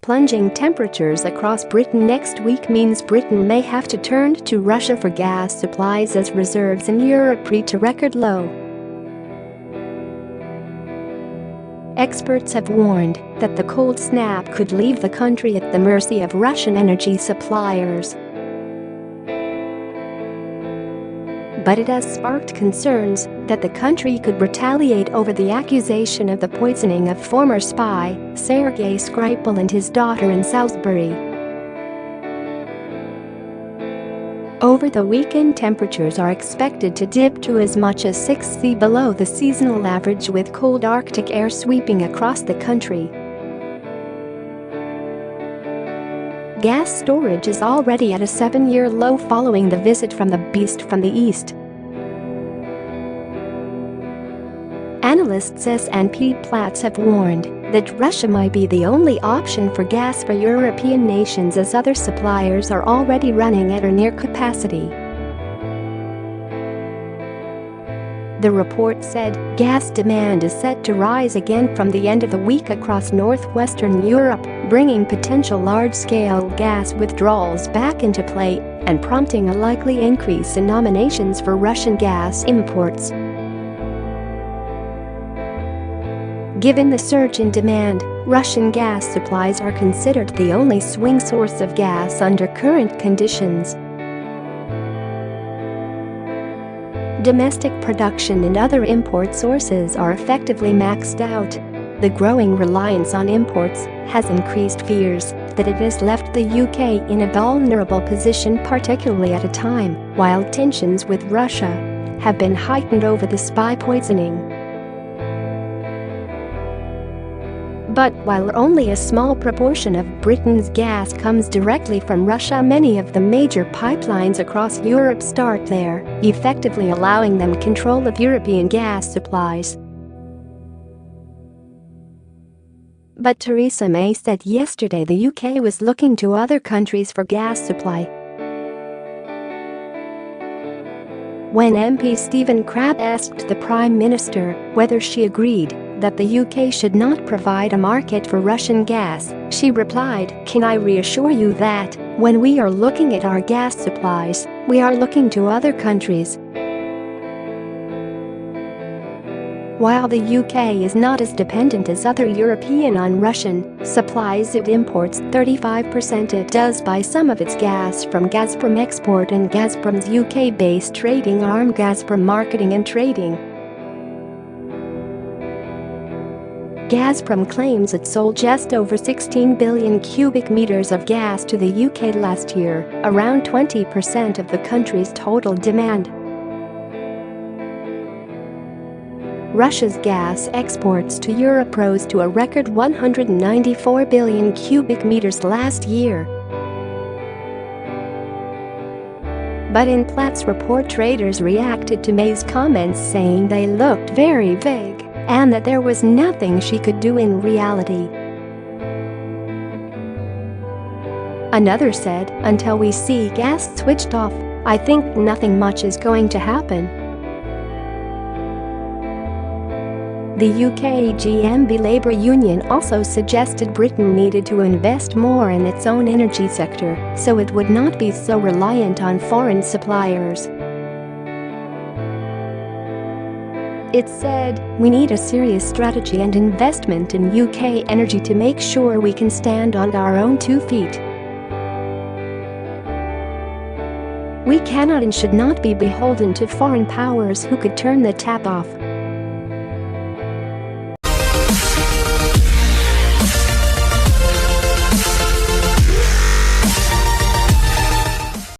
plunging temperatures across Britain next week means Britain may have to turn to Russia for gas supplies as reserves in Europe reach a record low. Experts have warned that the cold snap could leave the country at the mercy of Russian energy suppliers. But it has sparked concerns that the country could retaliate over the accusation of the poisoning of former spy Sergei Skripal and his daughter in Salisbury. Over the weekend, temperatures are expected to dip to as much as 6 degrees below the seasonal average, with cold Arctic air sweeping across the country. Gas storage is already at a 7-year low following the visit from the beast from the east. Analysts S&P Platts have warned that Russia might be the only option for gas for European nations, as other suppliers are already running at or near capacity. The report said gas demand is set to rise again from the end of the week across northwestern Europe, bringing potential large-scale gas withdrawals back into play and prompting a likely increase in nominations for Russian gas imports. Given the surge in demand, Russian gas supplies are considered the only swing source of gas under current conditions. Domestic production and other import sources are effectively maxed out. The growing reliance on imports has increased fears that it has left the UK in a vulnerable position, particularly at a time while tensions with Russia have been heightened over the spy poisoning. But while only a small proportion of Britain's gas comes directly from Russia, many of the major pipelines across Europe start there, effectively allowing them control of European gas supplies. But Theresa May said yesterday the UK was looking to other countries for gas supply. When MP Stephen Crabb asked the Prime Minister whether she agreed that the UK should not provide a market for Russian gas, she replied, "Can I reassure you that, when we are looking at our gas supplies, we are looking to other countries." While the UK is not as dependent as other European on Russian supplies, it imports 35%. It does buy some of its gas from Gazprom Export and Gazprom's UK-based trading arm Gazprom Marketing and Trading. Gazprom claims it sold just over 16 billion cubic meters of gas to the UK last year, around 20% of the country's total demand. Russia's gas exports to Europe rose to a record 194 billion cubic meters last year. But in Platts' report, traders reacted to May's comments, saying they looked very vague and that there was nothing she could do in reality. Another said, "Until we see gas switched off, I think nothing much is going to happen." The UK GMB labour union also suggested Britain needed to invest more in its own energy sector so it would not be so reliant on foreign suppliers. It said, "We need a serious strategy and investment in UK energy to make sure we can stand on our own 2 feet. We cannot and should not be beholden to foreign powers who could turn the tap off."